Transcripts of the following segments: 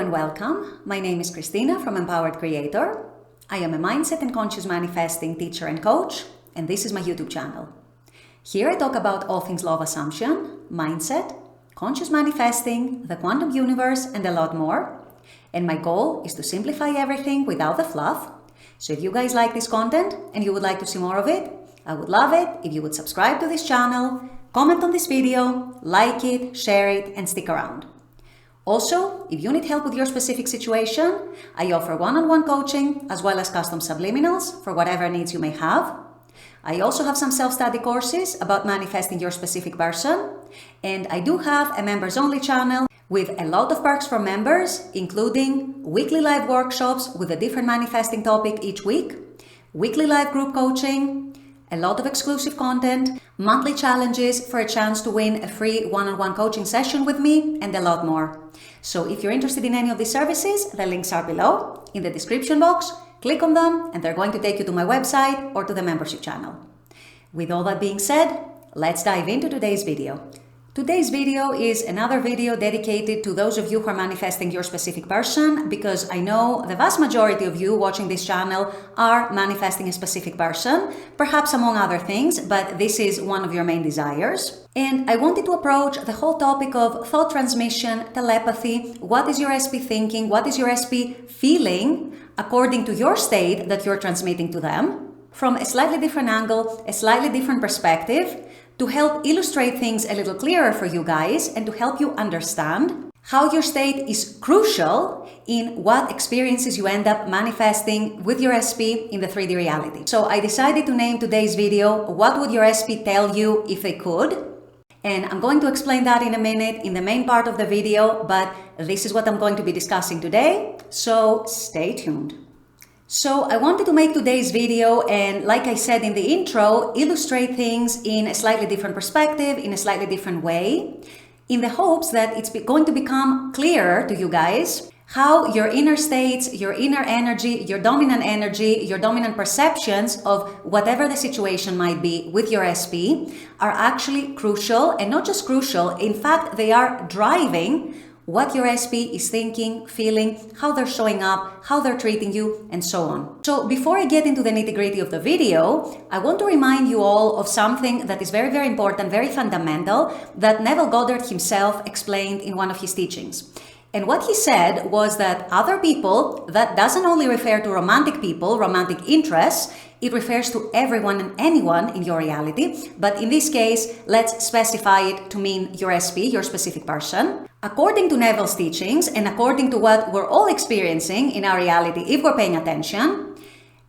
and welcome. My name is Christina from Empowered Creator. I am a mindset and conscious manifesting teacher and coach, and this is my YouTube channel. Here I talk about all things law of assumption, mindset, conscious manifesting, the quantum universe, and a lot more. And my goal is to simplify everything without the fluff. So if you guys like this content and you would like to see more of it, I would love it if you would subscribe to this channel, comment on this video, like it, share it, and stick around. Also, if you need help with your specific situation, I offer one-on-one coaching as well as custom subliminals for whatever needs you may have. I also have some self-study courses about manifesting your specific person, and I do have a members-only channel with a lot of perks for members, including weekly live workshops with a different manifesting topic each week, weekly live group coaching, a lot of exclusive content, monthly challenges for a chance to win a free one-on-one coaching session with me, and a lot more. So if you're interested in any of these services, the links are below in the description box. Click on them and they're going to take you to my website or to the membership channel. With all that being said, let's dive into today's video. Today's video is another video dedicated to those of you who are manifesting your specific person, because I know the vast majority of you watching this channel are manifesting a specific person, perhaps among other things, but this is one of your main desires. And I wanted to approach the whole topic of thought transmission, telepathy, what is your SP thinking, what is your SP feeling according to your state that you're transmitting to them, from a slightly different angle, a slightly different perspective, to help illustrate things a little clearer for you guys and to help you understand how your state is crucial in what experiences you end up manifesting with your SP in the 3D reality. So I decided to name today's video, What Would Your SP Tell You If They Could? And I'm going to explain that in a minute in the main part of the video, but this is what I'm going to be discussing today, so stay tuned. So I wanted to make today's video and, like I said in the intro, illustrate things in a slightly different perspective, in a slightly different way, in the hopes that it's going to become clearer to you guys how your inner states, your inner energy, your dominant perceptions of whatever the situation might be with your SP are actually crucial, and not just crucial, in fact, they are driving what your SP is thinking, feeling, how they're showing up, how they're treating you, and so on. So before I get into the nitty-gritty of the video, I want to remind you all of something that is very, very important, very fundamental, that Neville Goddard himself explained in one of his teachings. And what he said was that other people, that doesn't only refer to romantic people, romantic interests, it refers to everyone and anyone in your reality. But in this case, let's specify it to mean your SP, your specific person. According to Neville's teachings, and according to what we're all experiencing in our reality, if we're paying attention,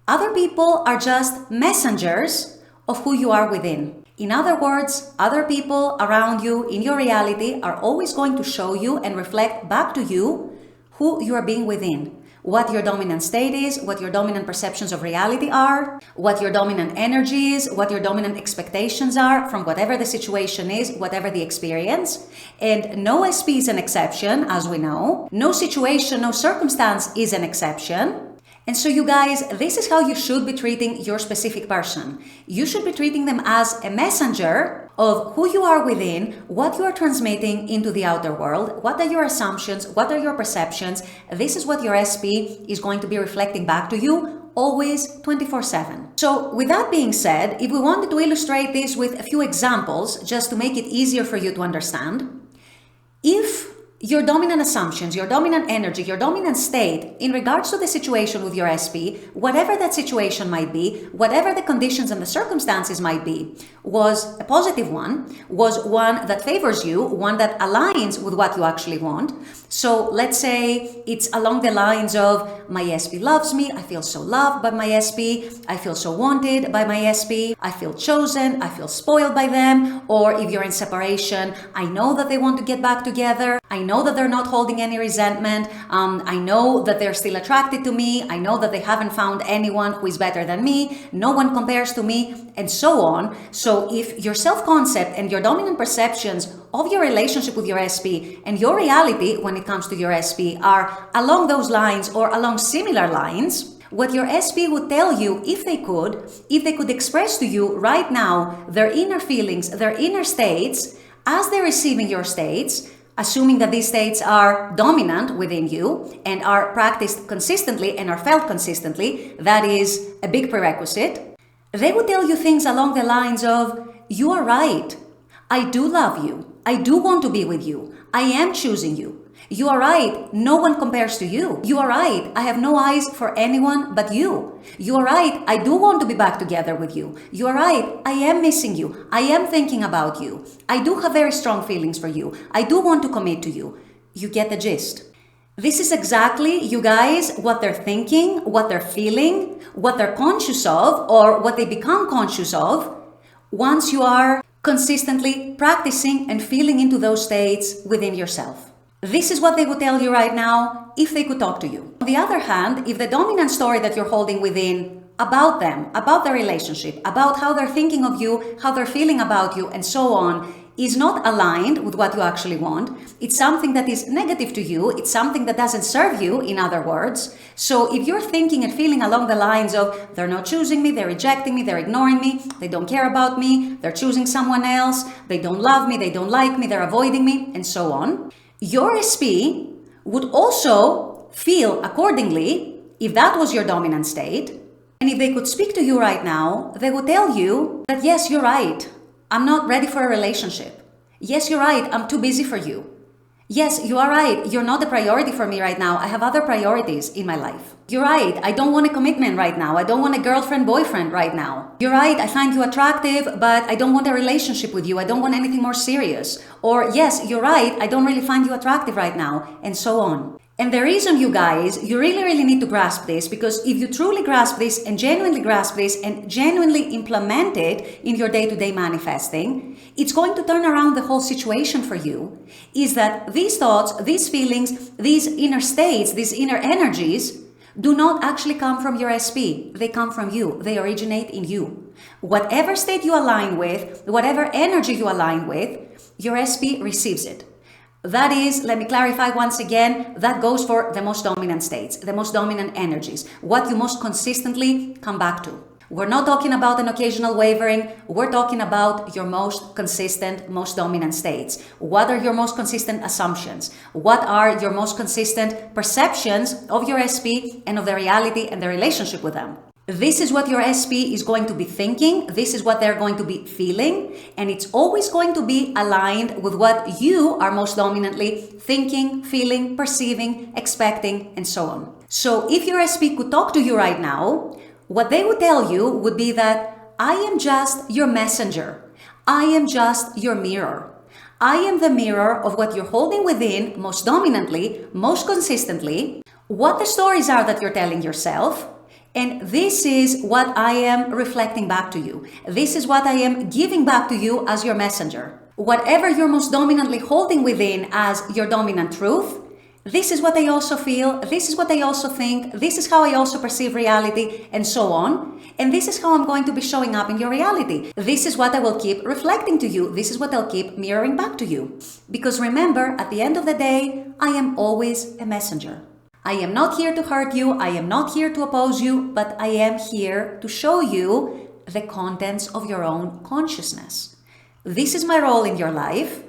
other people are just messengers of who you are within. In other words, other people around you in your reality are always going to show you and reflect back to you who you are being within. What your dominant state is, what your dominant perceptions of reality are, what your dominant energy is, what your dominant expectations are from whatever the situation is, whatever the experience. And no SP is an exception, as we know. No situation, no circumstance is an exception. And so you guys, this is how you should be treating your specific person. You should be treating them as a messenger of who you are within, what you are transmitting into the outer world, what are your assumptions, what are your perceptions. This is what your SP is going to be reflecting back to you, always 24/7. So with that being said, if we wanted to illustrate this with a few examples, just to make it easier for you to understand, if your dominant assumptions, your dominant energy, your dominant state in regards to the situation with your SP, whatever that situation might be, whatever the conditions and the circumstances might be, was a positive one, was one that favors you, one that aligns with what you actually want. So let's say it's along the lines of, my SP loves me, I feel so loved by my SP, I feel so wanted by my SP, I feel chosen, I feel spoiled by them. Or if you're in separation, I know that they want to get back together, I know that they're not holding any resentment, I know that they're still attracted to me, I know that they haven't found anyone who is better than me, no one compares to me, and so on. So if your self-concept and your dominant perceptions of your relationship with your SP and your reality when it comes to your SP are along those lines or along similar lines, what your SP would tell you if they could express to you right now their inner feelings, their inner states, as they're receiving your states, assuming that these states are dominant within you and are practiced consistently and are felt consistently, that is a big prerequisite. They would tell you things along the lines of, you are right. I do love you. I do want to be with you. I am choosing you. You are right. No one compares to you. You are right. I have no eyes for anyone but you. You are right. I do want to be back together with you. You are right. I am missing you. I am thinking about you. I do have very strong feelings for you. I do want to commit to you. You get the gist. This is exactly, you guys, what they're thinking, what they're feeling, what they're conscious of, or what they become conscious of once you are consistently practicing and feeling into those states within yourself. This is what they would tell you right now if they could talk to you. On the other hand, if the dominant story that you're holding within about them, about their relationship, about how they're thinking of you, how they're feeling about you, and so on, is not aligned with what you actually want, it's something that is negative to you, it's something that doesn't serve you, in other words. So if you're thinking and feeling along the lines of, they're not choosing me, they're rejecting me, they're ignoring me, they don't care about me, they're choosing someone else, they don't love me, they don't like me, they're avoiding me, and so on, your SP would also feel accordingly if that was your dominant state. And if they could speak to you right now, they would tell you that, yes, you're right. I'm not ready for a relationship. Yes, you're right. I'm too busy for you. Yes, you are right. You're not a priority for me right now. I have other priorities in my life. You're right. I don't want a commitment right now. I don't want a girlfriend, boyfriend right now. You're right. I find you attractive, but I don't want a relationship with you. I don't want anything more serious. Or yes, you're right. I don't really find you attractive right now, and so on. And the reason, you guys, you really need to grasp this, because if you truly grasp this and genuinely grasp this and genuinely implement it in your day-to-day manifesting, it's going to turn around the whole situation for you, is that these thoughts, these feelings, these inner states, these inner energies do not actually come from your SP. They come from you. They originate in you. Whatever state you align with, whatever energy you align with, your SP receives it. That is, let me clarify once again, that goes for the most dominant states, the most dominant energies, what you most consistently come back to. We're not talking about an occasional wavering, we're talking about your most consistent, most dominant states. What are your most consistent assumptions? What are your most consistent perceptions of your SP and of the reality and the relationship with them? This is what your SP is going to be thinking, this is what they're going to be feeling, and it's always going to be aligned with what you are most dominantly thinking, feeling, perceiving, expecting, and so on. So if your SP could talk to you right now, what they would tell you would be that I am just your messenger. I am just your mirror. I am the mirror of what you're holding within most dominantly, most consistently, what the stories are that you're telling yourself. And this is what I am reflecting back to you. This is what I am giving back to you as your messenger. Whatever you're most dominantly holding within as your dominant truth, this is what I also feel, this is what I also think, this is how I also perceive reality, and so on. And this is how I'm going to be showing up in your reality. This is what I will keep reflecting to you. This is what I'll keep mirroring back to you. Because remember, at the end of the day, I am always a messenger. I am not here to hurt you, I am not here to oppose you, but I am here to show you the contents of your own consciousness. This is my role in your life.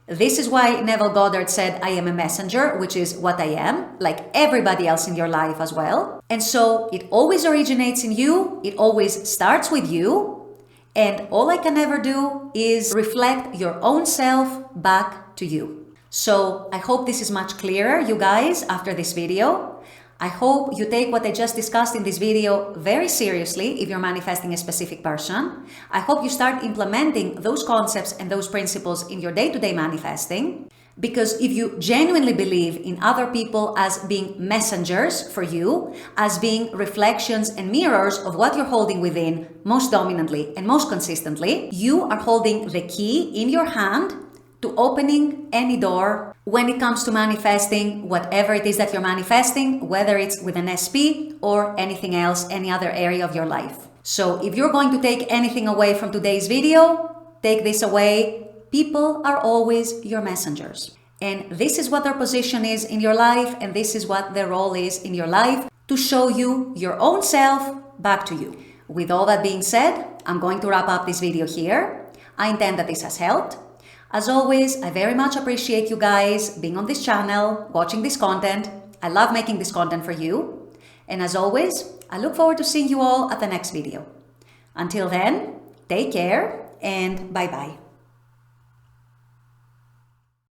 This is why Neville Goddard said I am a messenger, which is what I am, like everybody else in your life as well. And so it always originates in you, it always starts with you, and all I can ever do is reflect your own self back to you. So I hope this is much clearer, you guys, after this video. I hope you take what I just discussed in this video very seriously if you're manifesting a specific person. I hope you start implementing those concepts and those principles in your day-to-day manifesting. Because if you genuinely believe in other people as being messengers for you, as being reflections and mirrors of what you're holding within most dominantly and most consistently, you are holding the key in your hand to opening any door when it comes to manifesting whatever it is that you're manifesting, whether it's with an SP or anything else, any other area of your life. So if you're going to take anything away from today's video, take this away. People are always your messengers. And this is what their position is in your life, and this is what their role is in your life, to show you your own self back to you. With all that being said, I'm going to wrap up this video here. I intend that this has helped. As always, I very much appreciate you guys being on this channel, watching this content. I love making this content for you. And as always, I look forward to seeing you all at the next video. Until then, take care and bye-bye.